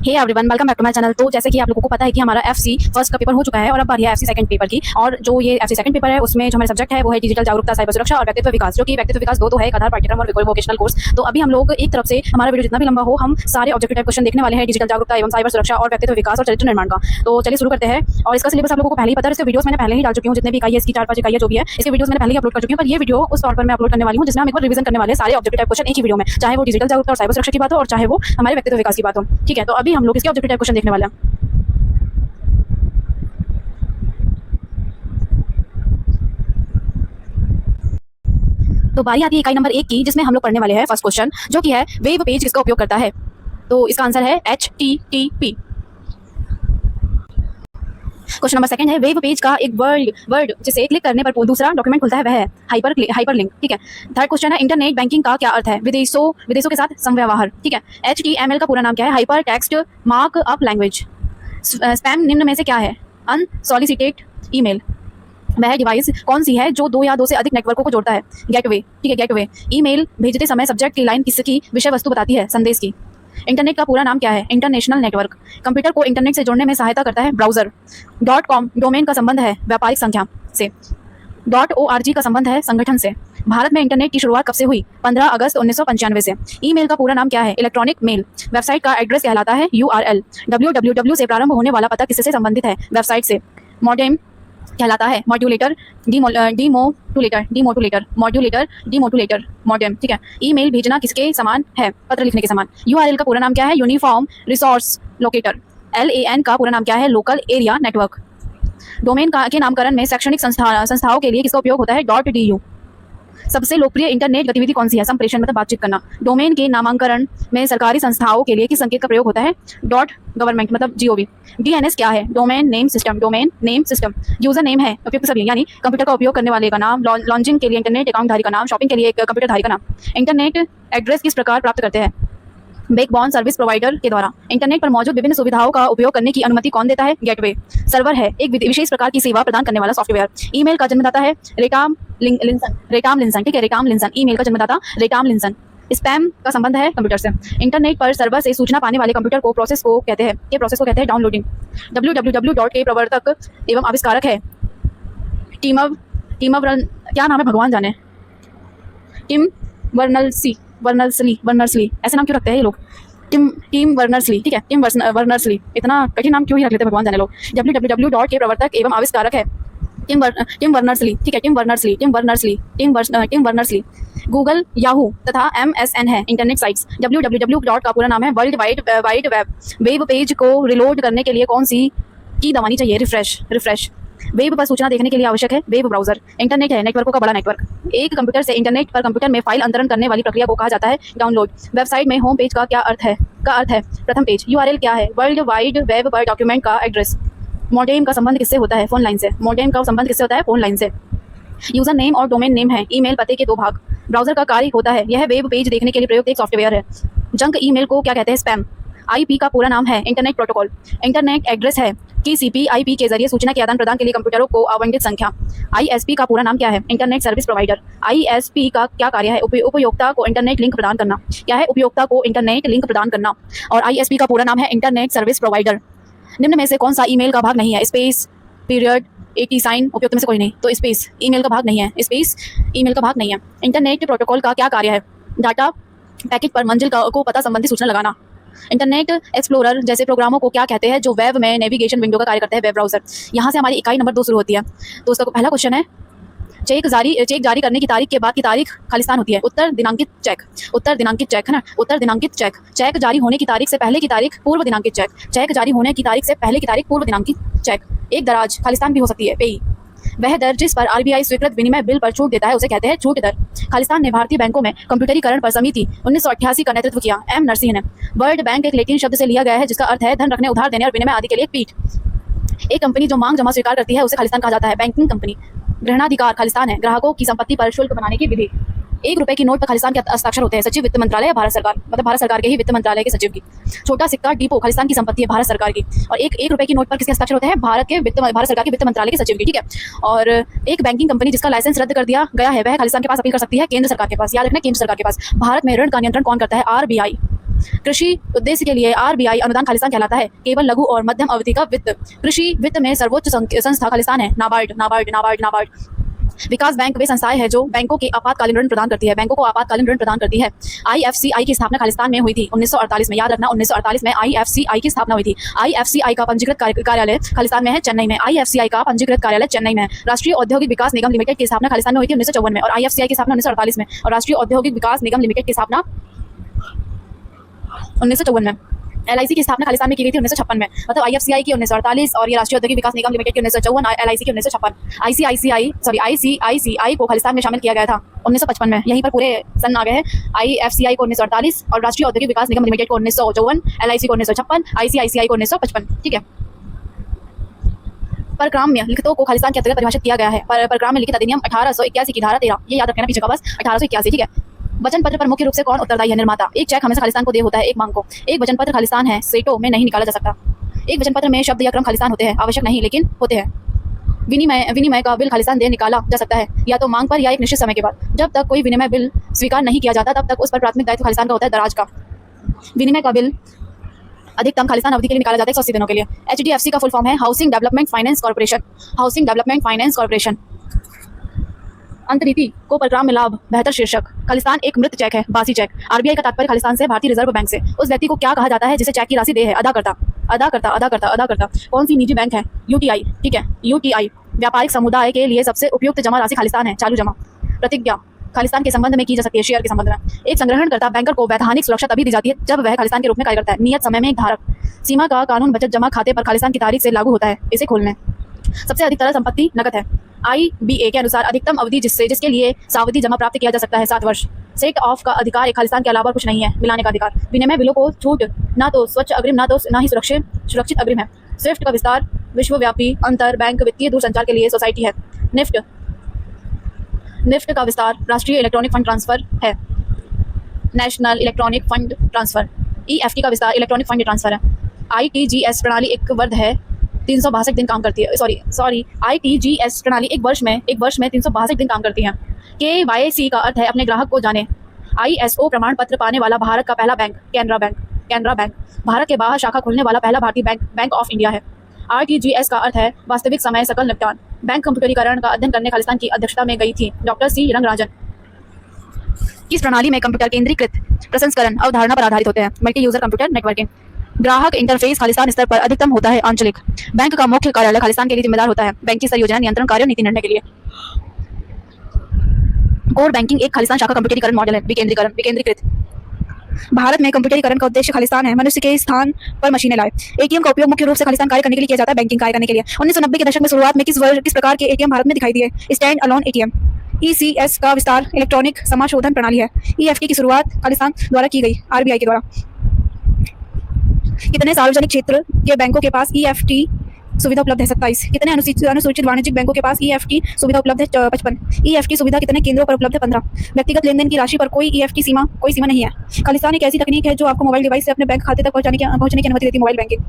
Hey everyone, welcome back to my channel. तो जैसे कि आप लोगों को पता है कि हमारा एफसी फर्स्ट का पेपर हो चुका है और अब बारी है एफसी सेकंड पेपर की। और जो ये एफसी सेकंड पेपर है उसमें जो हमारे सब्जेक्ट है वो है डिजिटल जागरूकता, साइबर सुरक्षा और व्यक्तित्व विकास, जो कि व्यक्तित्व विकास दो तो है, एक आधार पाठ्यक्रम और वोकेशनल कोर्स। तो अभी हम लोग एक तरफ से हमारा वीडियो जितना भी लंबा हो हम सारे ऑब्जेक्टिव टाइप क्वेश्चन देखने वाले हैं डिजिटल जागरूकता एवं साइबर सुरक्षा और व्यक्तित्व विकास और चरित्र निर्माण का। तो चलिए शुरू करते हैं। और इसका सिलेबस आप लोगों को पहले ही पता है, इसके वीडियोस मैंने पहले ही डाल चुकी हूँ, जितने भी इकाई है इसकी 4-5 इकाई जो भी है इसके वीडियोस मैंने पहले ही अपलोड कर चुकी हूँ। पर ये वीडियो उस तौर पर मैं अपलोड करने वाली हूँ जिसमें हम एक बार रिवीजन करने वाले सारे ऑब्जेक्टिव टाइप क्वेश्चन एक ही वीडियो में, चाहे वो डिजिटल जागरूकता और साइबर सुरक्षा की बात हो और चाहे वो हमारे व्यक्तित्व विकास की बात हो। ठीक है, तो अभी हम लोग इसके ऑब्जेक्टिव टाइप क्वेश्चन देखने वाले हैं। तो बारी आती है इकाई नंबर 1 की, जिसमें हम लोग पढ़ने वाले हैं फर्स्ट क्वेश्चन, जो कि है वेब पेज किसका उपयोग करता है। तो इसका आंसर है HTTP। क्वेश्चन नंबर 2 है वेब पेज का एक वर्ड जिसे क्लिक करने पर दूसरा डॉक्यूमेंट खुलता है वह है हाइपरलिंक। ठीक है। थर्ड क्वेश्चन है इंटरनेट बैंकिंग का क्या अर्थ है। विदेशों के साथ समव्यवहार। ठीक है। HTML का पूरा नाम क्या है। Hyper text markup language. Spam निम्न में से क्या है। Unsolicited email. वह डिवाइस कौन सी है जो 2 या 2 से अधिक नेटवर्कों को जोड़ता है। गेटवे। ठीक है, गेटवे। ईमेल भेजते समय सब्जेक्ट की लाइन किसकी विषय वस्तु बताती है। संदेश की। इंटरनेट का पूरा नाम क्या है। International network. कंप्यूटर को इंटरनेट से जोड़ने में सहायता करता है ब्राउजर। .com डोमेन का संबंध है व्यापारिक संख्या से। .org का संबंध है संगठन से। भारत में इंटरनेट की शुरुआत कब से हुई। 15 अगस्त 1995 से। ईमेल का पूरा नाम क्या है। Electronic mail. वेबसाइट का एड्रेस कहलाता है URL। www से प्रारंभ होने वाला पता किससे संबंधित है। वेबसाइट से। मॉडेम कहलाता है मॉड्यूलेटर डीमोडुलेटर मॉडेम। ठीक है। ईमेल भेजना किसके समान है। पत्र लिखने के समान। URL का पूरा नाम क्या है। Uniform resource locator. LAN का पूरा नाम क्या है। Local area network. डोमेन के नामकरण में शैक्षणिक संस्थाओं के लिए किसका उपयोग होता है। .du। सबसे लोकप्रिय इंटरनेट गतिविधि कौन सी है। संप्रेषण मतलब बातचीत करना। डोमेन के नामांकरण में सरकारी संस्थाओं के लिए किस संकेत का प्रयोग होता है। .गवर्नमेंट मतलब GOV। DNS क्या है। Domain name system. User name है उपयुक्त सभी, यानी कंप्यूटर का उपयोग करने वाले का नाम। लॉन्चिंग के लिए इंटरनेट अकाउंट धारी का नाम। शॉपिंग के लिए एक कंप्यूटर धारी का नाम। इंटरनेट एड्रेस किस प्रकार प्राप्त करते हैं। बैकबोन सर्विस प्रोवाइडर के द्वारा। इंटरनेट पर मौजूद विभिन्न सुविधाओं का उपयोग करने की अनुमति कौन देता है। गेटवे। सर्वर है एक विशेष प्रकार की सेवा प्रदान करने वाला सॉफ्टवेयर। ईमेल का जन्मदाता है रेटाम लिंसन। ठीक है, रेटाम लिंसन। ईमेल का जन्मदाता रेटाम लिंसन। स्पैम का संबंध है कंप्यूटर से। इंटरनेट पर सर्वर से सूचना पाने वाले कंप्यूटर को प्रोसेस को कहते हैं डाउनलोडिंग। www के प्रवर्तक एवं आविष्कारक है टीम क्या नाम है भगवान जाने। टिम वर्नर्सली। ऐसे नाम क्यों रखते हैं ये लोग। टिम वर्नर्सली। ठीक है, टिम वर्नर्सली। इतना कठिन नाम क्यों ही रख लेते हैं भगवान जाने लोग। www के प्रवर्तक एवं आविष्कारक है टिम वर्नर्सली। ठीक है, टिम वर्नर्सली। गूगल, याहू तथा MSN है इंटरनेट साइट्स। www का पूरा नाम है world wide web. Web page को रिलोड करने के लिए कौन सी की दबानी चाहिए। रिफ्रेश। वेब पर सूचना देखने के लिए आवश्यक है वेब ब्राउजर। इंटरनेट है नेटवर्कों का बड़ा नेटवर्क। एक कंप्यूटर से इंटरनेट पर कंप्यूटर में फाइल अंतरण करने वाली प्रक्रिया को कहा जाता है डाउनलोड। वेबसाइट में होम पेज का क्या अर्थ है प्रथम पेज। URL क्या है। वर्ल्ड वाइड वेब पर डॉक्यूमेंट का एड्रेस। मॉडेम का संबंध किससे होता है। फोन लाइन से। यूजर नेम और डोमेन नेम है ईमेल पते के 2 भाग। ब्राउजर का कार्य होता है यह वेब पेज देखने के लिए प्रयुक्त एक सॉफ्टवेयर है। जंक ईमेल को क्या कहते हैं। स्पैम। IP का पूरा नाम है इंटरनेट प्रोटोकॉल। इंटरनेट एड्रेस है TCP IP के जरिए सूचना के आदान प्रदान के लिए कंप्यूटरों को आवंटित संख्या। ISP का पूरा नाम क्या है। Internet service provider. ISP का क्या कार्य है। उपयोक्ता को इंटरनेट लिंक प्रदान करना। क्या है। उपयोक्ता को इंटरनेट लिंक प्रदान करना। और ISP का पूरा नाम है इंटरनेट सर्विस प्रोवाइडर। निम्न में से कौन सा ईमेल का भाग नहीं है। Space, period, AT sign. उपयुक्त में से कोई नहीं। तो स्पेस ईमेल का भाग नहीं है। इंटरनेट प्रोटोकॉल का क्या कार्य है। डाटा पैकेट पर मंजिल को पता संबंधी सूचना लगाना। इंटरनेट एक्सप्लोरर जैसे प्रोग्रामों को क्या कहते हैं जो वेब में नेविगेशन विंडो का कार्य करते हैं। Web browser. यहाँ से हमारी इकाई नंबर 2 शुरू होती है। तो उसका पहला क्वेश्चन है चेक जारी करने की तारीख के बाद की तारीख खालिस्तान होती है। उत्तर दिनांकित चेक है ना। उत्तर दिनांकित चेक जारी होने की तारीख से पहले की तारीख पूर्व दिनांकित चेक जारी होने की तारीख से पहले की तारीख पूर्व दिनांकित चेक। एक दराज खालिस्तान भी हो सकती है। पेई। वह दर जिस पर RBI स्वीकृत विनिमय बिल पर छूट देता है उसे कहते हैं छूट दर। खालिस्तान ने भारतीय बैंकों में कंप्यूटरीकरण पर समिति 1988 का नेतृत्व किया। M नरसिंह ने। वर्ल्ड बैंक एक लैटिन शब्द से लिया गया है जिसका अर्थ है धन रखने, उधार देने और विनिमय आदि के लिए एक पीठ। एक कंपनी जो मांग जमा स्वीकार करती है उसे खालिस्तान कहा जाता है। Banking company. ग्रहणाधिकार खालिस्तान है। ग्राहकों की संपत्ति पर शुल्क बनाने की विधि। 1 रुपए की नोट पर खालिस्तान के हस्ताक्षर होते हैं। सचिव वित्त मंत्रालय या भारत सरकार, मतलब भारत सरकार के ही वित्त मंत्रालय के सचिव की। छोटा सिक्का डिपो खालिस्तान की संपत्ति है भारत सरकार की। और एक रुपए की नोट पर किसके हस्ताक्षर होते हैं। भारत सरकार के वित्त मंत्रालय के सचिव की। ठीक है। और एक बैंकिंग कंपनी जिसका लाइसेंस रद्द कर दिया गया है वह खालिस्तान के पास अपील कर सकती है केंद्र सरकार के पास। याद रखना केंद्र सरकार के पास। भारत में ऋण का नियंत्रण कौन करता है। RBI। कृषि उद्देश्य के लिए आरबीआई अनुदान खालिस्तान कहलाता है। केवल लघु और मध्यम अवधि का वित्त। कृषि वित्त में सर्वोच्च संस्था खालिस्तान है। नाबार्ड नाबार्ड नाबार्ड नाबार्ड। विकास बैंक वे संस्थाएं हैं जो बैंकों के आपातकालीन ऋण प्रदान करती है। बैंकों को आपातकालीन ऋण प्रदान करती है। आईएफसीआई की स्थापना खालिस्तान में हुई थी 1948 में। याद रखना, 1948 में आईएफसीआई की स्थापना हुई थी। आईएफसीआई का पंजीकृत कार्यालय खालिस्तान में है, चेन्नई में। आईएफसीआई का पंजीकृत कार्यालय चेन्नई में है। राष्ट्रीय औद्योगिक विकास निगम लिमिटेड की स्थापना खालिस्तान में हुई थी 1954 में, और आईएफसीआई की स्थापना 1948 में, और राष्ट्रीय औद्योगिक विकास निगम लिमिटेड की स्थापना 1954 में। एलआईसी की स्थापना खालिस्तान में की गई थी 1956 में। मतलब आईएफसीआई की 1948 और ये राष्ट्रीय औद्योगिक विकास निगम लिमिटेड की 1954, एलआईसी की 1956। आईसीआईसीआई को खालिस्तान में शामिल किया गया था 1955 में। यहीं पर पूरे सन आ गए हैं। आईएफसीआई को 1948 और राष्ट्रीय औद्योगिक विकास निगम लिमिटेड को 1954, एलआईसी को 1956, आईसीआईसीआई को 1955। ठीक है। परक्राम्य लिखितों को खालिस्तान के अंतर्गत परिभाषित किया गया है। परक्राम्य लिखित अधिनियम 1881 की धारा 13, ये याद रखना पीछे का बस, 1881। ठीक है। वचन पत्र पर मुख्य रूप से कौन उत्तरदायी है? निर्माता। एक चेक हमेशा खालिस्तान को दे होता है एक मांग को। एक वचन पत्र खालिस्तान है, सेटों में नहीं निकाला जा सकता। एक वचन पत्र में शब्द या क्रम खालिस्तान होते हैं, आवश्यक नहीं लेकिन होते हैं। विनिमय का बिल खालिस्तान दे निकाला जा सकता है या तो मांग पर या एक निश्चित समय के बाद। जब तक कोई विनिमय बिल स्वीकार नहीं किया जाता तब तक उस पर प्राथमिक दायित्व खालिस्तान का होता है, दराज का। विनिमय का बिल अधिकतम खालिस्तान अवधि के लिए निकाला जाता है 180 दिनों के लिए। एचडीएफसी का फुल फॉर्म है housing development finance corporation. Housing development finance corporation. अंतरीति को परक्राम में लाभ बेहतर शीर्षक। खालिस्तान एक मृत चेक है, बासी चेक। आरबीआई का तात्पर्य खालिस्तान से, भारतीय रिजर्व बैंक से। उस व्यक्ति को क्या कहा जाता है जिसे चेक की राशि दे है? अदा करता। अदा करता, अदा करता, अदा करता। कौन सी निजी बैंक है? यूटीआई। ठीक है, यूटीआई। व्यापारिक समुदाय के लिए सबसे उपयुक्त जमा राशि खालिस्तान है, चालू जमा। प्रतिज्ञा खालिस्तान के संबंध में की जा सकती है, शेयर के संबंध में। एक संग्रहणकर्ता बैंकर को वैधानिक सुरक्षा तभी दी जाती है जब वह खालिस्तान के रूप में कार्य करता है। नियत समय में एक धारक। सीमा का कानून बचत जमा खाते पर खालिस्तान की तारीख से लागू होता है, इसे खोलने। सबसे अधिक तरल संपत्ति नकद है। आईबीए के अनुसार अधिकतम अवधि जिसके लिए सावधि जमा प्राप्त किया जा सकता है 7 वर्ष। सेट ऑफ का अधिकार एक खालिस्तान के अलावा कुछ नहीं है, मिलाने का अधिकार। विनिमय बिलों को छूट ना तो स्वच्छ अग्रिम ना ही सुरक्षित अग्रिम है। स्विफ्ट का विस्तार विश्वव्यापी अंतर बैंक वित्तीय दूरसंचार के लिए सोसाइटी है। निफ्ट का विस्तार राष्ट्रीय इलेक्ट्रॉनिक फंड ट्रांसफर है, national electronic fund transfer. EFT का विस्तार इलेक्ट्रॉनिक फंड ट्रांसफर है। आईटीजीएस प्रणाली एक वर्ष है, 362 दिन काम करती है। सॉरी आईटीजीएस प्रणाली एक वर्ष में 362 दिन काम करती है। केवाईसी का अर्थ है अपने ग्राहक को जाने। आईएसओ प्रमाण पत्र पाने वाला भारत का पहला बैंक कैनरा बैंक। भारत के बाहर शाखा खोलने वाला पहला भारतीय बैंक बैंक ऑफ इंडिया है। आरटीजीएस का अर्थ है वास्तविक समय सकल निपटान। बैंक कंप्यूटरीकरण का अध्ययन करने खालिस्तान की अध्यक्षता में गई थी डॉक्टर सी रंगराजन। इस प्रणाली में कंप्यूटर केंद्रीकृत प्रसंस्करण अवधारणा पर आधारित होते हैं, मल्टी यूजर कंप्यूटर नेटवर्किंग। ग्राहक इंटरफेस खालिस्तान स्तर पर अधिकतम होता है, आंचलिक। बैंक का मुख्य कार्यालय खालिस्तान के लिए जिम्मेदार होता है, बैंक की स्तर योजना नियंत्रण कार्य नीति निर्णय के लिए। कोर बैंकिंग एक खालिस्तान शाखा कंप्यूटरीकरण मॉडल है, विकेंद्रीकृत। भारत में कंप्यूटरीकरण का उद्देश्य खालिस्तान है, मनुष्य के स्थान पर मशीनें लाए। एटीएम का उपयोग मुख्य रूप से खालिस्तान कार्य करने के लिए किया जाता है, बैंकिंग कार्य करने के लिए। 1990 के दशक में शुरुआत में किस प्रकार के एटीएम भारत में दिखाई दिए? Stand alone ATM. ईसीएस का विस्तार इलेक्ट्रॉनिक समाशोधन प्रणाली है। ईएफटी की शुरुआत खालिस्तान द्वारा की गई, आरबीआई के द्वारा। कितने सार्वजनिक क्षेत्र के बैंकों के पास ईएफटी सुविधा उपलब्ध है? 27। कितने अनुसूचित वाणिज्यिक बैंकों के पास ईएफटी सुविधा उपलब्ध है? 55। ईएफटी सुविधा कितने केंद्रों पर उपलब्ध है? 15। व्यक्तिगत लेनदेन की राशि पर कोई ईएफटी कोई सीमा नहीं है। खालिस्तान एक ऐसी तकनीक है जो आपको मोबाइल डिवाइस से अपने बैंक खाते तक पहुंचने की अनुमति देती है, मोबाइल बैंकिंग।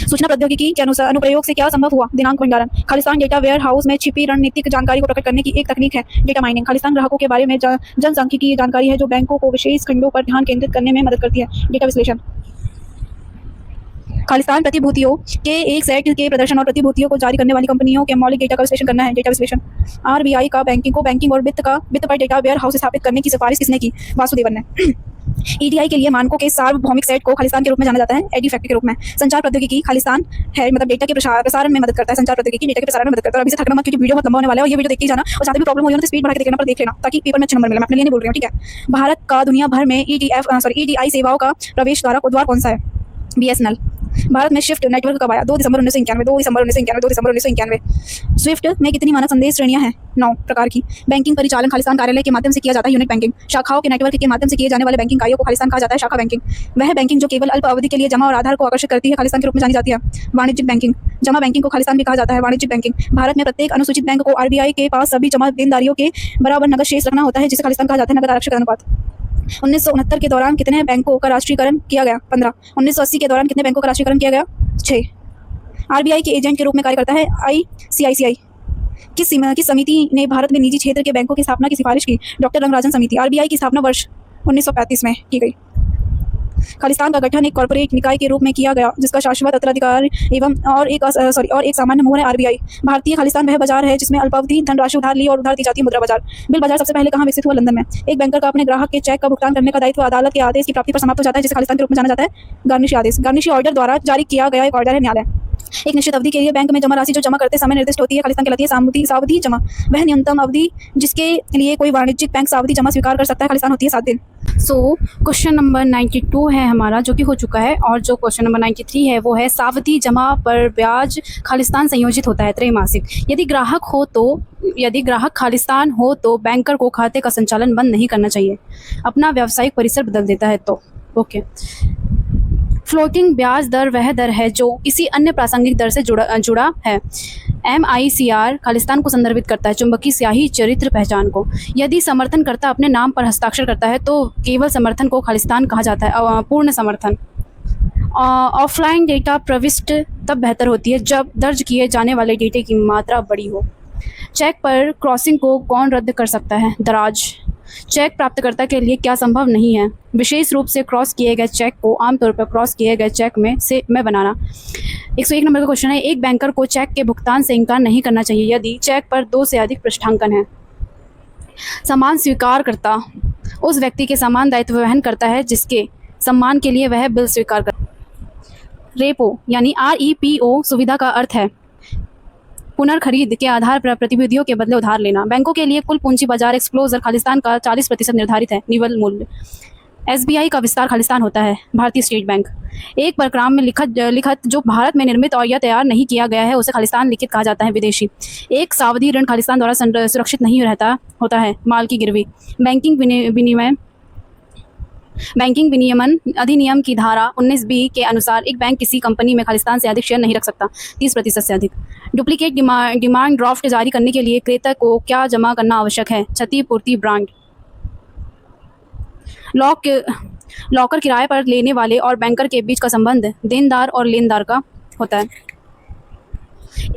सूचना प्रौद्योगिकी के अनुसार अनुप्रयोग से क्या संभव हुआ? दिनांक भंडारण। खालिस्तान डेटा वेयर हाउस में छिपी रणनीतिक जानकारी को प्रकट करने की एक तकनीक है, डेटा माइनिंग। खालिस्तान ग्राहकों के बारे में जनसांख्यिकीय जानकारी है जो बैंकों को विशेष खंडों पर ध्यान केंद्रित करने में मदद करती है, डेटा विश्लेषण। खालिस्तान प्रतिभूतियों के एक सेट के प्रदर्शन और प्रतिभूतियों को जारी करने वाली कंपनियों के मौलिक डेटा का विश्लेषण करना है, डेटा विश्लेषण। आरबीआई का बैंकिंग और वित्त पर डेटा वेयर हाउस स्थापित करने की सिफारिश किसने की? वासुदेवन ने। ईडीआई के लिए मानकों के सार्वभौमिक सेट को खालिस्तान के रूप में जाना जाता है, एडीफैक्ट के रूप में। संचार प्रौद्योगिकी खालिस्तान है, मतलब डेटा के प्रसारण में मदद करता है। संचार प्रौद्योगिकी डेटा के प्रसारण में मदद करता है। अभी से थकना मत, क्योंकि वीडियो बहुत लंबा होने वाला है और ये वीडियो देखते ही जाना, और ज्यादा भी प्रॉब्लम हो जाए तो स्पीड बढ़ा के देखना, पर देख लेना ताकि पेपर में अच्छे नंबर मिले। मैं अपने लिए नहीं बोल रही हूँ, ठीक है। भारत का दुनिया भर में ईडीआई सेवाओं का प्रवेश द्वार कौन सा है? बीएसएनएल। भारत में स्विफ्ट नेटवर्क कब आया? 2 दिसंबर 1991। स्विफ्ट में कितनी मानक संदेश श्रेणियां हैं? 9 प्रकार की। बैंकिंग परिचालन खालिस्तान कार्यालय के माध्यम से किया जाता है, यूनिट बैंकिंग। शाखाओं के नेटवर्क के माध्यम से किए जाने वाले बैंकिंग कार्यों को खालिस्तान कहा जाता है, शाखा बैंकिंग। वह बैंकिंग जो केवल अल्प अवधि के लिए जमा और आधार को आकर्षित करती है, खालिस्तान के रूप में जानी जाती है, वाणिज्यिक बैंकिंग। जमा बैंकिंग को खालिस्तान भी कहा जाता है, वाणिज्यिक बैंकिंग। भारत में प्रत्येक अनुसूचित बैंक को आरबीआई के पास सभी जमा देनदारियों के बराबर नगद शेष रखना होता है, जिसे खालिस्तान कहा जाता है, नगद आरक्षित अनुपात। 1969 के दौरान कितने बैंकों का राष्ट्रीयकरण किया गया? 15। 1980 के दौरान कितने बैंकों का राष्ट्रीयकरण किया गया? 6। आरबीआई के एजेंट के रूप में कार्य करता है आईसीआईसीआई। किस समिति ने भारत में निजी क्षेत्र के बैंकों की स्थापना की सिफारिश की? डॉक्टर रंगराजन समिति। आरबीआई की स्थापना वर्ष 1935 में की गई। खालिस्तान का गठन एक कॉर्पोरेट निकाय के रूप में किया गया जिसका शाश्वत उत्तराधिकार एवं और एक सामान्य मोहर है आरबीआई। भारतीय खालिस्तान वह बाजार है जिसमें अल्पावधि धनराशि उधार ली और उधार दी जाती है। मुद्रा बाजार। बिल बाजार सबसे पहले कहाँ विकसित हुआ? लंदन में। एक बैंकर का अपने ग्राहक के चेक का भुगतान करने का दायित्व अदालत के आदेश की प्राप्ति पर समाप्त हो जाता है, जिसे खालिस्तान के रूप में जाना जाता है। गार्निशी आदेश। गार्निशी ऑर्डर द्वारा जारी किया गया एक ऑर्डर है न्यायालय। एक निश्चित अवधि के लिए बैंक में जमा राशि जो जमा करते समय निर्दिष्ट होती है खालिस्तान कहलाती है सावधि जमा। वह न्यूनतम अवधि जिसके लिए कोई वाणिज्यिक बैंक सावधि जमा स्वीकार कर सकता है खालिस्तान होती है 7 दिन। सो क्वेश्चन नंबर 92 है हमारा, जो कि हो चुका है, और जो क्वेश्चन नंबर 93 है वो है सावधि जमा पर ब्याज खालिस्तान संयोजित होता है त्रैमासिक। यदि ग्राहक खालिस्तान हो तो बैंकर को खाते का संचालन बंद नहीं करना चाहिए, अपना व्यावसायिक परिसर बदल देता है तो। ओके। फ्लोटिंग ब्याज दर वह दर है जो किसी अन्य प्रासंगिक दर से जुड़ा है। MICR खालिस्तान को संदर्भित करता है चुंबकीय स्याही चरित्र पहचान को। यदि समर्थनकर्ता अपने नाम पर हस्ताक्षर करता है तो केवल समर्थन को खालिस्तान कहा जाता है। पूर्ण समर्थन। ऑफलाइन डेटा प्रविष्टि तब बेहतर होती है जब दर्ज किए जाने वाले डेटे की मात्रा बड़ी हो। चेक पर क्रॉसिंग को कौन रद्द कर सकता है? दराज। चेक प्राप्तकर्ता के लिए क्या संभव नहीं है? विशेष रूप से क्रॉस किए गए चेक को आमतौर पर क्रॉस किए गए चेक में बनाना। 101 नंबर का क्वेश्चन है, एक बैंकर को चेक के भुगतान से इनकार नहीं करना चाहिए यदि चेक पर 2 से अधिक पृष्ठांकन है। सम्मान स्वीकार करता उस व्यक्ति के समान दायित्व वहन करता है जिसके सम्मान के लिए वह बिल स्वीकार करता है। रेपो यानी REPO सुविधा का अर्थ है पुनर्खरीद के आधार पर प्रतिभूतियों के बदले उधार लेना। बैंकों के लिए कुल पूंजी बाजार एक्सपोजर खालिस्तान का 40% निर्धारित है। निवल मूल्य। SBI का विस्तार खालिस्तान होता है। भारतीय स्टेट बैंक। एक प्रोग्राम में लिखत जो भारत में निर्मित और या तैयार नहीं किया गया है उसे खालिस्तान लिखित कहा जाता है। विदेशी। एक सावधि ऋण खालिस्तान द्वारा सुरक्षित नहीं होता है। माल की गिरवी। बैंकिंग विनियमन अधिनियम की धारा 19B के अनुसार एक बैंक किसी कंपनी में खालिस्तान से अधिक शेयर नहीं रख सकता 30% से अधिक। डुप्लीकेट डिमांड ड्राफ्ट जारी करने के लिए क्रेता को क्या जमा करना आवश्यक है? क्षतिपूर्ति ब्रांड। लॉकर किराए पर लेने वाले और बैंकर के बीच का संबंध देनदार और लेनदार का होता है।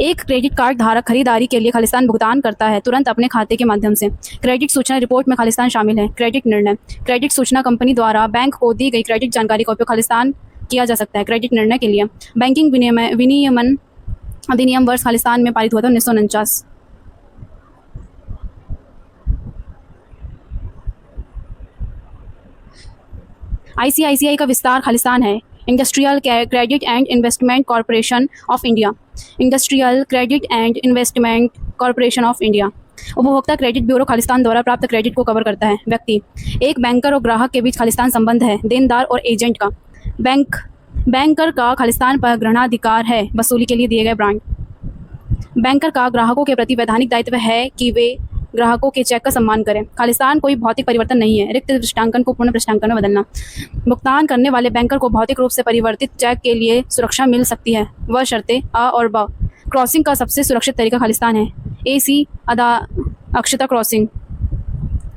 एक क्रेडिट कार्ड धारक खरीदारी के लिए खालिस्तान भुगतान करता है तुरंत अपने खाते के माध्यम से। क्रेडिट सूचना रिपोर्ट में खालिस्तान शामिल है। क्रेडिट निर्णय। क्रेडिट सूचना कंपनी द्वारा बैंक को दी गई क्रेडिट जानकारी का उपयोग खालिस्तान किया जा सकता है क्रेडिट निर्णय के लिए। बैंकिंग विनियमन अधिनियम वर्ष खालिस्तान में पारित हुआ था 1949। ICICI का विस्तार खालिस्तान है। Industrial credit and investment corporation of India. Industrial credit and investment corporation of India. उपभोक्ता क्रेडिट ब्यूरो खालिस्तान द्वारा प्राप्त क्रेडिट को कवर करता है। व्यक्ति। एक बैंकर और ग्राहक के बीच खालिस्तान संबंध है देनदार और एजेंट का। बैंकर का खालिस्तान पर ग्रहणाधिकार है वसूली के लिए दिए गए ब्रांड। बैंकर का ग्राहकों के प्रति वैधानिक दायित्व है कि वे ग्राहकों के चेक का सम्मान करें। खालिस्तान कोई भौतिक परिवर्तन नहीं है। रिक्त पृष्ठांकन को पूर्ण पृष्ठांकन में बदलना। भुगतान करने वाले बैंकर को भौतिक रूप से परिवर्तित चेक के लिए सुरक्षा मिल सकती है वह शर्तें अ और ब। क्रॉसिंग का सबसे सुरक्षित तरीका खालिस्तान है। AC अक्षता क्रॉसिंग।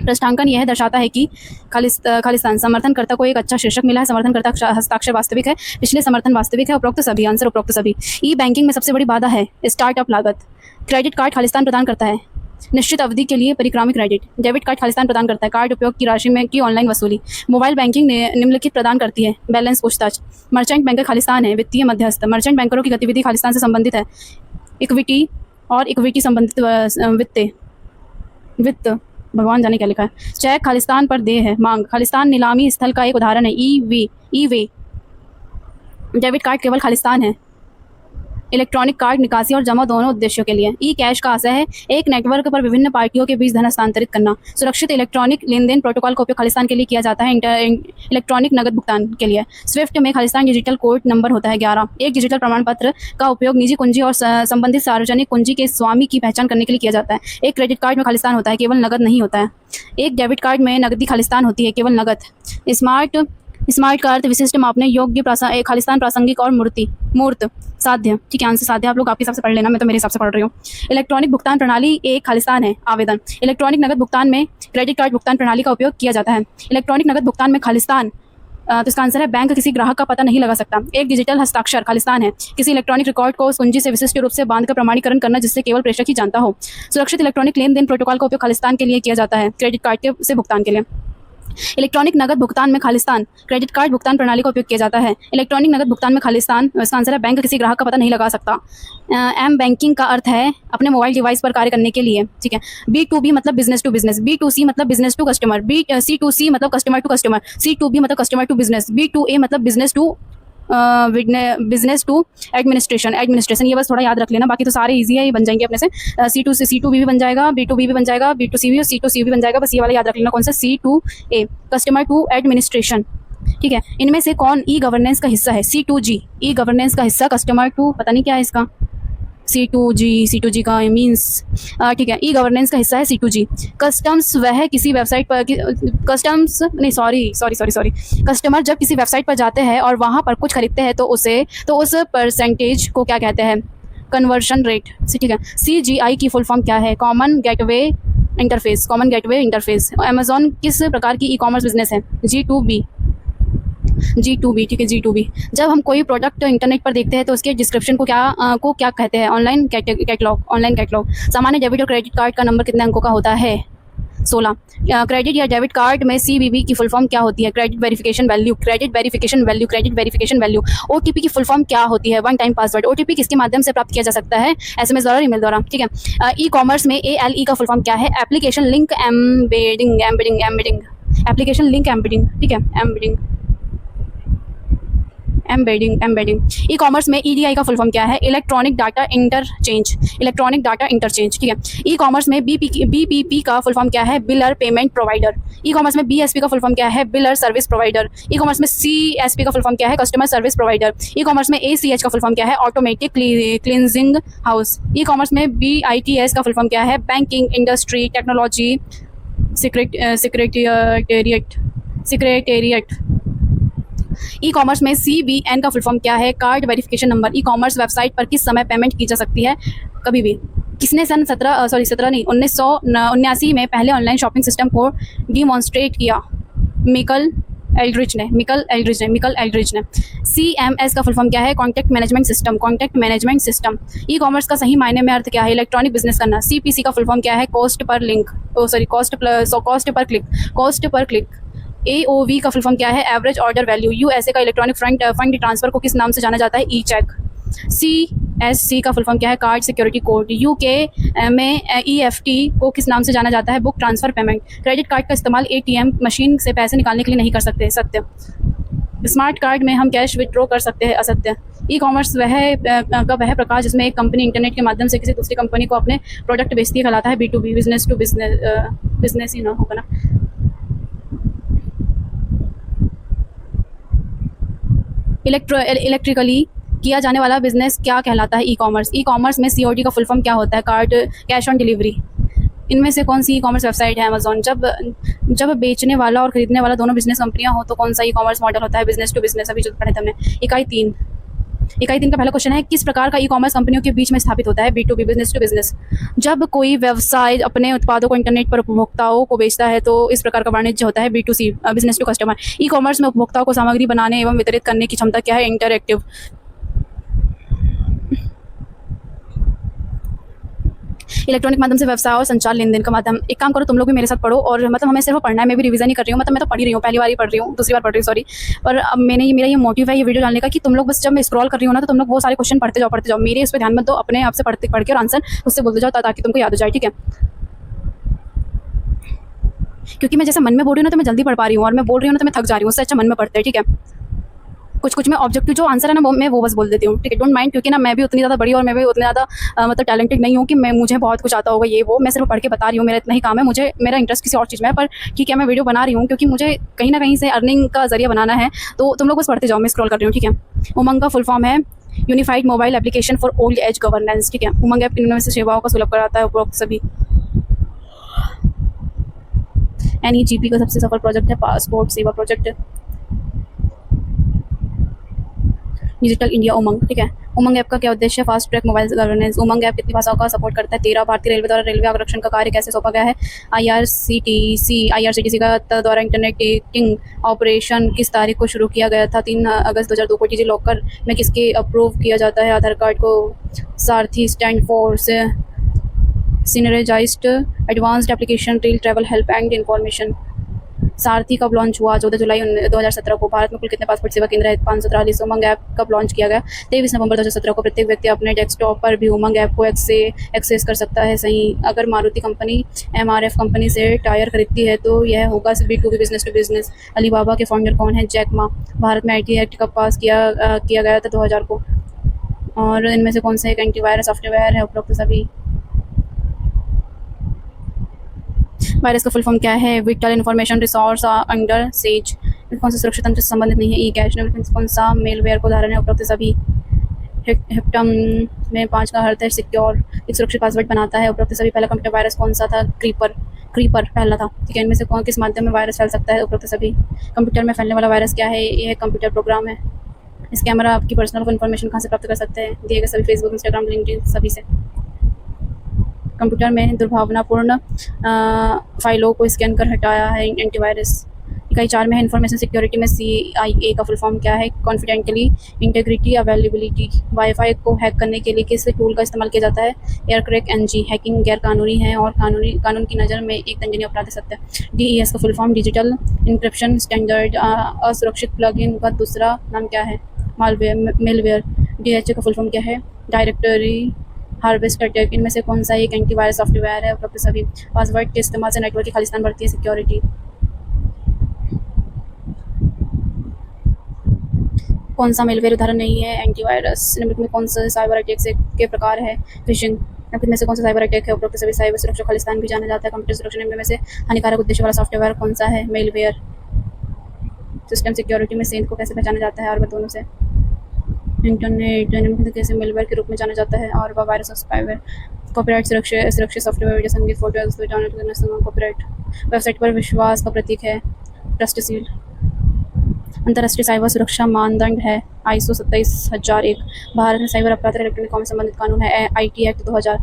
पृष्ठांकन यह दर्शाता है कि खालिस्तान समर्थनकर्ता को एक अच्छा शीर्षक मिला है। समर्थनकर्ता हस्ताक्षर वास्तविक है। पिछले समर्थन वास्तविक है। उपरोक्त सभी। आंसर उपरोक्त सभी। ई बैंकिंग में सबसे बड़ी बाधा है स्टार्टअप लागत। क्रेडिट कार्ड खालिस्तान प्रदान करता है निश्चित अवधि के लिए परिक्रामी क्रेडिट। डेबिट कार्ड खालिस्तान प्रदान करता है कार्ड उपयोग की राशि में की ऑनलाइन वसूली। मोबाइल बैंकिंग निम्नलिखित प्रदान करती है बैलेंस पूछताछ। मर्चेंट बैंकर खालिस्तान है। वित्तीय मध्यस्थ। मर्चेंट बैंकरों की गतिविधि खालिस्तान से संबंधित है। इक्विटी और इक्विटी संबंधित वित्त भगवान जाने क्या लिखा है। चेक खालिस्तान पर देय है। मांग। खालिस्तान नीलामी स्थल का एक उदाहरण है। ई वे। डेबिट कार्ड केवल खालिस्तान है इलेक्ट्रॉनिक कार्ड निकासी और जमा दोनों उद्देश्यों के लिए। ई कैश का आशय है एक नेटवर्क पर विभिन्न पार्टियों के बीच धन हस्तांतरित करना। सुरक्षित इलेक्ट्रॉनिक लेन देन प्रोटोकॉल का उपयोग खालिस्तान के लिए किया जाता है इलेक्ट्रॉनिक नगद भुगतान के लिए। स्विफ्ट में खालिस्तान डिजिटल कोड नंबर होता है 11। एक डिजिटल प्रमाण पत्र का उपयोग निजी कुंजी और संबंधित सार्वजनिक कुंजी के स्वामी की पहचान करने के लिए किया जाता है। एक क्रेडिट कार्ड में खालिस्तान होता है केवल नगद नहीं होता है। एक डेबिट कार्ड में नकदी खालिस्तान होती है केवल नगद। स्मार्ट का अर्थ विशिष्ट मापने योग्य खालिस्तान प्रासंगिक और मूर्त साध्य। ठीक है आंसर साध्य। आप लोग आपके हिसाब से पढ़ लेना, मैं तो मेरे हिसाब से पढ़ रही हूँ। इलेक्ट्रॉनिक भुगतान प्रणाली एक खालिस्तान है। आवेदन। इलेक्ट्रॉनिक नगद भुगतान में क्रेडिट कार्ड भुगतान प्रणाली का उपयोग किया जाता है। इलेक्ट्रॉनिक नगद भुगतान में खालिस्तान तो इसका आंसर है बैंक किसी ग्राहक का पता नहीं लगा सकता। एक डिजिटल हस्ताक्षर खालिस्तान है किसी इलेक्ट्रॉनिक रिकॉर्ड को उस कुंजी से विशिष्ट रूप से बांधकर प्रमाणीकरण करना जिससे केवल प्रेषक ही जानता हो। सुरक्षित इलेक्ट्रॉनिक लेन देन प्रोटोकॉल का उपयोग खालिस्तान के लिए किया जाता है क्रेडिट कार्ड से भुगतान के लिए। इलेक्ट्रॉनिक नगद भुगतान में खालिस्तान क्रेडिट कार्ड भुगतान प्रणाली का उपयोग किया जाता है। इलेक्ट्रॉनिक नगद भुगतान में खालिस्तान, इसका आंसर है बैंक किसी ग्राहक का पता नहीं लगा सकता। एम बैंकिंग का अर्थ है अपने मोबाइल डिवाइस पर कार्य करने के लिए, ठीक है। B2B मतलब बिजनेस टू बिजनेस, B2C मतलब बिजनेस टू कस्टमर, C2C मतलब कस्टमर टू कस्टमर, C2B मतलब कस्टमर टू बिजनेस, B2A मतलब बिजनेस टू एडमिनिस्ट्रेशन। ये बस थोड़ा याद रख लेना, बाकी तो सारे इजी है, ये बन जाएंगे अपने से। C2B भी बन जाएगा, B2B भी बन जाएगा, B2C भी और C2C भी बन जाएगा। बस ये वाला याद रख लेना, कौन सा C2A कस्टमर टू एडमिनिस्ट्रेशन, ठीक है। इनमें से कौन ई गवर्नेंस का हिस्सा है? C2G ई गवर्नेंस का हिस्सा, कस्टमर टू पता नहीं क्या है इसका, C2G का मीन्स, ठीक है, ई गवर्नेंस का हिस्सा है C2G। कस्टम्स वह किसी वेबसाइट पर कस्टम्स नहीं सॉरी कस्टमर जब किसी वेबसाइट पर जाते हैं और वहाँ पर कुछ खरीदते हैं तो उस परसेंटेज को क्या कहते हैं? कन्वर्शन रेट, ठीक है। CGI की फुल फॉर्म क्या है? Common gateway interface. अमेजॉन किस प्रकार की ई कॉमर्स बिजनेस है? G2B, ठीक है, G2B। जब हम कोई प्रोडक्ट इंटरनेट पर देखते हैं तो उसके डिस्क्रिप्शन को क्या कहते हैं? Online catalogue. सामान्य डेबिट और क्रेडिट कार्ड का नंबर कितने अंकों का होता है? 16। क्रेडिट या डेबिट कार्ड में CVV की फुल फॉर्म क्या होती है? Credit verification value. OTP की फुल फॉर्म क्या होती है? One time password. OTP किसके माध्यम से प्राप्त किया जा सकता है? SMS द्वारा, ईमेल द्वारा, ठीक है। ई कॉमर्स में ALE का फुल फॉर्म क्या है? Application link embedding, application link embedding, ठीक है, एम्बेडिंग। ई कॉमर्स में EDI का फुल फॉर्म क्या है? इलेक्ट्रॉनिक डाटा इंटरचेंज, ठीक है। ई कॉमर्स में BPP का फुल फॉर्म क्या है? बिलर पेमेंट प्रोवाइडर। ई कॉमर्स में BSP का फुल फॉर्म क्या है? बिलर सर्विस प्रोवाइडर। ई कॉमर्स में CSP का फुल फॉर्म क्या है? Customer service provider. ई कॉमर्स में ACH का फुल फॉर्म क्या है? Automatic cleansing house. ई कॉमर्स में BITS का फुल फॉर्म क्या है? Banking industry technology secretariat. ई कॉमर्स में CVN का फुल फॉर्म क्या है? Card verification number. E commerce website पर किस समय पेमेंट की जा सकती है? कभी भी। किसने सन 1979 में पहले ऑनलाइन शॉपिंग सिस्टम को डिमॉन्स्ट्रेट किया? मिकल एल्ड्रिच ने। CMS का फुल फॉर्म क्या है? Contact management system. E commerce का सही मायने में अर्थ क्या है? इलेक्ट्रॉनिक बिजनेस करना। CPC का फुल फॉर्म क्या है? Cost per click. AOV का फुल फॉर्म क्या है? Average order value. USA का इलेक्ट्रॉनिक फंड ट्रांसफर को किस नाम से जाना जाता है? ई-चेक। CSC का फुल फॉर्म क्या है? Card security code. UK में EFT को किस नाम से जाना जाता है? Book transfer payment. Credit card का इस्तेमाल ATM मशीन से पैसे निकालने के लिए नहीं कर सकते। सत्य। स्मार्ट कार्ड में हम कैश विड्रॉ कर सकते हैं। असत्य। ई कॉमर्स वह प्रकार जिसमें एक कंपनी इंटरनेट के माध्यम से किसी दूसरी कंपनी को अपने प्रोडक्ट बेचती है, कहलाता है B2B, बिजनेस टू बिजनेस ही ना होगा ना। इलेक्ट्रिकली किया जाने वाला बिजनेस क्या कहलाता है? ई कॉमर्स में COD का फुल फॉर्म क्या होता है? Card cash on delivery. इनमें से कौन सी ई कॉमर्स वेबसाइट है? अमेजॉन। जब बेचने वाला और खरीदने वाला दोनों बिजनेस कंपनियां हो तो कौन सा ई कॉमर्स मॉडल होता है? बिजनेस टू बिजनेस, अभी जो पढ़े थे हमने। इकाई 3 का पहला क्वेश्चन है, किस प्रकार का ई कॉमर्स कंपनियों के बीच में स्थापित होता है? B2B, business to business. जब कोई व्यवसाय अपने उत्पादों को इंटरनेट पर उपभोक्ताओं को बेचता है तो इस प्रकार का वाणिज्य होता है B2C, business to customer. E commerce में उपभोक्ताओं को सामग्री बनाने एवं वितरित करने की क्षमता क्या है? इंटरएक्टिव। इलेक्ट्रॉनिक माध्यम से व्यवसाय और संचार लेन-देन का माध्यम। एक काम करो, तुम लोग भी मेरे साथ पढ़ो, और मतलब हमें सिर्फ पढ़ना है, मैं भी रिवीजन ही कर रही हूँ, मतलब मैं तो पढ़ ही रही हूँ, पहली बार ही पढ़ रही हूँ, दूसरी बार पढ़ रही हूँ, सॉरी। पर अब मेरा ये मोटिव है ये वीडियो डालने का कि तुम लोग बस जब मैं स्क्रॉल कर रही हूँ ना तो तुम लोग वो सारे क्वेश्चन पढ़ते जाओ, मेरे इस पर ध्यान मत दो, अपने आप से पढ़ के और आंसर उससे बोलते जाओ ताकि तुमको याद हो जाए, ठीक है। क्योंकि मैं जैसे मन में बोल रही हूँ ना तो मैं जल्दी पढ़ पा रही हूँ, और मैं बोल रही हूँ ना तो मैं थक जा रही हूँ, उससे अच्छा मन में पढ़ते हैं, ठीक है। कुछ मैं ऑब्जेक्टिव जो आंसर है ना मैं वो बस बोल देती हूँ, ठीक है, डोंट माइंड, क्योंकि ना मैं भी उतनी ज़्यादा बड़ी और मैं भी उतनी ज़्यादा मतलब टैलेंटेड नहीं हूँ कि मुझे बहुत कुछ आता होगा ये वो। मैं सिर्फ पढ़ के बता रही हूँ, मेरा इतना ही काम है, मेरा इंटरेस्ट किसी और चीज़ में है, पर ठीक है मैं वीडियो बना रही हूँ क्योंकि मुझे कहीं ना कहीं से अर्निंग का जरिया बनाना है, तो तुम लोग बस पढ़ते जाओ, मैं स्क्रॉल कर रही हूँ, ठीक है। उमंग का फुल फॉर्म है unified mobile application for old age governance, ठीक है। उमंग ऐप इनमें से सेवाओं का सुलभ कराता है उपरोक्त सभी। NEGP का सबसे सफल प्रोजेक्ट है पासपोर्ट सेवा प्रोजेक्ट। डिजिटल इंडिया उमंग, ठीक है। उमंग ऐप का क्या उद्देश्य है? Fast track mobile governance. Umang app कितनी भाषाओं का सपोर्ट करता है? 13। भारतीय रेलवे द्वारा रेलवे आरक्षण का कार्य कैसे सौंपा गया है? IRCTC का द्वारा इंटरनेट टिकटिंग ऑपरेशन किस तारीख को शुरू किया गया था? 3 अगस्त 2002 को। डिजी लॉकर में किसके अप्रूव किया जाता है? आधार कार्ड को। Sarathi stand for synergised advanced application rail travel help and information. Sarathi कब लॉन्च हुआ? 14 जुलाई 2017 को। भारत में कुल कितने पासपोर्ट सेवा केंद्र है? 543। उमंग ऐप कब लॉन्च किया गया? 23 नवंबर 2017 को। प्रत्येक व्यक्ति अपने डेस्कटॉप पर भी उमंग ऐप को एक्सेस कर सकता है। सही। अगर मारुति कंपनी MRF कंपनी से टायर खरीदती है तो यह होगा B2B, business to business. Alibaba के फाउंडर कौन है? Jack Ma. भारत में IT एक्ट कब पास किया गया था? 2000 को। और इनमें से कौन सा एक एंटीवायरस सॉफ्टवेयर है? उपरोक्त सभी। वायरस का फुल फॉर्म क्या है? Whittle information resource under says. कौन सा सुरक्षा तंत्र से संबंधित नहीं है? ई कैश। कौन सा मेलवेयर को उदाहरण है? उपरोक्त सभी। हिप्टम में 5 का अर्थ है सिक्योर। एक सुरक्षित पासवर्ड बनाता है? उपरोक्त सभी। पहला कंप्यूटर वायरस कौन सा था? क्रीपर पहला था। ठीक है। इनमें से कौन किस माध्यम में वायरस फैल सकता है? उपरोक्त सभी। कंप्यूटर में फैलने वाला वायरस क्या है? यह कंप्यूटर प्रोग्राम है। इस कैमरा आपकी पर्सनल इन्फॉर्मेशन कहाँ से प्राप्त कर सकते हैं? दिए गए सभी फेसबुक, इंस्टाग्राम, लिंक्डइन सभी से। कंप्यूटर में दुर्भावनापूर्ण फाइलों को स्कैन कर हटाया है एंटीवायरस। इकाई 4 में है इन्फॉर्मेशन सिक्योरिटी में CIA का फुल फॉर्म क्या है? Confidently, integrity, availability. वाईफाई को हैक करने के लिए किस टूल का इस्तेमाल किया जाता है? एयरक्रैक NG। हैकिंग गैर कानूनी है और कानून की नज़र में एक दंडनीय अपराध है। सत्य। DES का full form digital encryption standard. असुरक्षित प्लगइन का दूसरा नाम क्या है? मेलवेयर। DHA का फुल फॉर्म क्या है? Directory harvest attack. इनमें से कौन सा एक एंटीवायरस सॉफ्टवेयर है? उपरोक्त सभी। पासवर्ड के इस्तेमाल से नेटवर्क की खालिस्तान बढ़ती है। सिक्योरिटी। कौन सा मेलवेयर उदाहरण नहीं है? एंटीवायरस। निम्नलिखित में कौन सा साइबर अटैक के प्रकार है? फिशिंग। निम्नलिखित में से कौन सा साइबर अटैक है? उपरोक्त सभी। साइबर सुरक्षा खालिस्तान भी जाना जाता है। कंप्यूटर सुरक्षा। निम्न में से हानिकारक उद्देश्य वाला सॉफ्टवेयर कौन सा है? मेलवेयर। सिस्टम सिक्योरिटी में सेंध को कैसे पहचाना जाता है? और दोनों से। इंटरनेट कैसे मेलवेयर के रूप में जाना जाता है? और वायरस और स्पाईवेयर। कॉपीराइट सुरक्षित सॉफ्टवेयर, वीडियो, संगीत, फोटो डाउनलोड करना कॉपीराइट। वेबसाइट पर विश्वास का प्रतीक है ट्रस्टशील। अंतर्राष्ट्रीय साइबर सुरक्षा मानदंड है ISO 27001। भारत में साइबर अपराध और इलेक्ट्रॉनिक कॉमर्स संबंधित कानून है IT एक्ट 2000।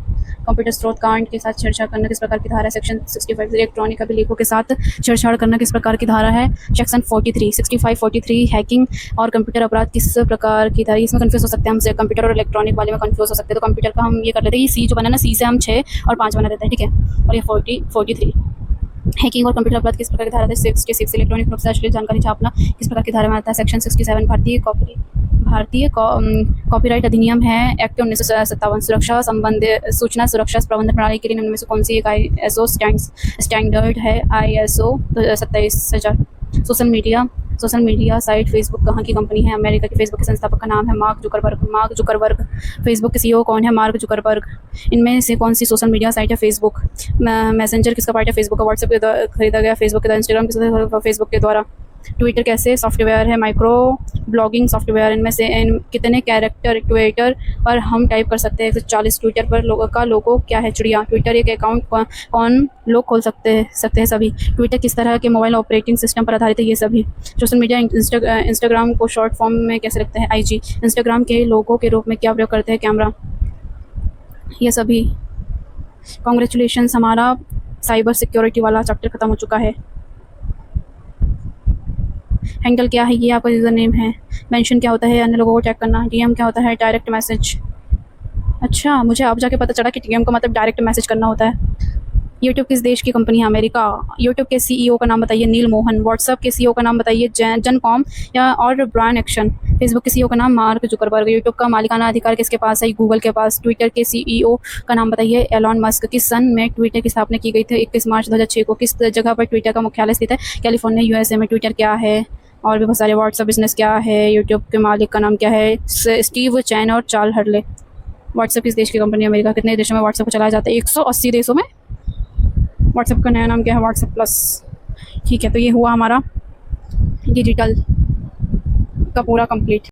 कंप्यूटर स्रोत कांड के साथ छेड़छाड़ करना किस प्रकार की धारा है? सेक्शन 65। इलेक्ट्रॉनिक अभिलेखों के साथ छेड़छाड़ करना किस प्रकार की धारा है? सेक्शन 65 43। हैकिंग और कंप्यूटर अपराध किस प्रकार की धारा? इसमें कंफ्यूज हो सकते हैं हमसे, कंप्यूटर और इलेक्ट्रॉनिक वाले में कंफ्यूज हो सकते हैं। तो कंप्यूटर का हम ये कर लेते हैं, C जो बना ना, C से हम 6 और 5 बना देते हैं। ठीक है। और ये 43। हैकिंग और कंप्यूटर अपराध किस प्रकार की धारा है? 66। इलेक्ट्रॉनिक रूप से अश्लील जानकारी छापना किस प्रकार की धारा में आता है? सेक्शन 67। भारतीय कॉपीराइट अधिनियम है एक्ट 1957। सुरक्षा संबंधी सूचना सुरक्षा प्रबंधन प्रणाली के लिए निम्न में से कौन सी एक ISO स्टैंडर्ड है? ISO 27000। Social media site Facebook कहाँ की कंपनी है? अमेरिका की। फेसबुक के संस्थापक का नाम है मार्क जुकरबर्ग। फेसबुक के CEO कौन है? Mark Zuckerberg. इनमें से कौन सी सोशल मीडिया साइट है? फेसबुक। मैसेंजर किसका पार्ट है? फेसबुक का। व्हाट्सएप के द्वारा खरीदा गया फेसबुक के द्वारा। इंस्टाग्राम किसका? फेसबुक के द्वारा। ट्विटर कैसे सॉफ्टवेयर है? Micro blogging software. इनमें से कितने कैरेक्टर ट्विटर पर हम टाइप कर सकते हैं? 140। ट्विटर पर लोगो क्या है? चिड़िया। ट्विटर एक अकाउंट कौन लोग खोल सकते हैं? सभी। ट्विटर किस तरह के मोबाइल ऑपरेटिंग सिस्टम पर आधारित है? ये सभी। सोशल मीडिया इंस्टाग्राम को शॉर्ट फॉर्म में कैसे लिखते हैं? IG। इंस्टाग्राम के लोगो के रूप में क्या प्रयोग करते हैं? कैमरा। ये सभी। कॉन्ग्रेचुलेशंस, हमारा साइबर सिक्योरिटी वाला चैप्टर खत्म हो चुका है। हैंडल क्या है? ये आपका यूज़र नेम है। मेंशन क्या होता है? अन्य लोगों को टैग करना। DM क्या होता है? Direct message. अच्छा, मुझे अब जाके पता चला कि DM का मतलब डायरेक्ट मैसेज करना होता है। यूट्यूब किस देश की कंपनी है? अमेरिका। यूट्यूब के CEO का नाम बताइए? नील मोहन। व्हाट्सएप के CEO का नाम बताइए? जनकॉम या और ब्रायन एक्शन। फेसबुक के CEO का नाम मार्क जुकरबर्ग। यूट्यूब का मालिकाना अधिकार किसके पास है? गूगल के पास। ट्विटर के CEO का नाम बताइए? Elon Musk. किस सन में ट्विटर की स्थापना की गई थी? 21 मार्च 2006 को। किस जगह पर ट्विटर का मुख्यालय स्थित है? कैलिफोर्निया USA में। ट्विटर क्या है? और भी बहुत सारे। व्हाट्सएप बिजनेस क्या है? यूट्यूब के मालिक का नाम क्या है? स्टीव चैन और चार्ल हर्ले। व्हाट्सएप किस देश की कंपनी है? अमेरिका। कितने देशों में व्हाट्सएप को चलाया जाता है? 180 देशों में। व्हाट्सएप का नया नाम क्या है? WhatsApp plus. ठीक है, तो ये हुआ हमारा डिजिटल का पूरा कंप्लीट।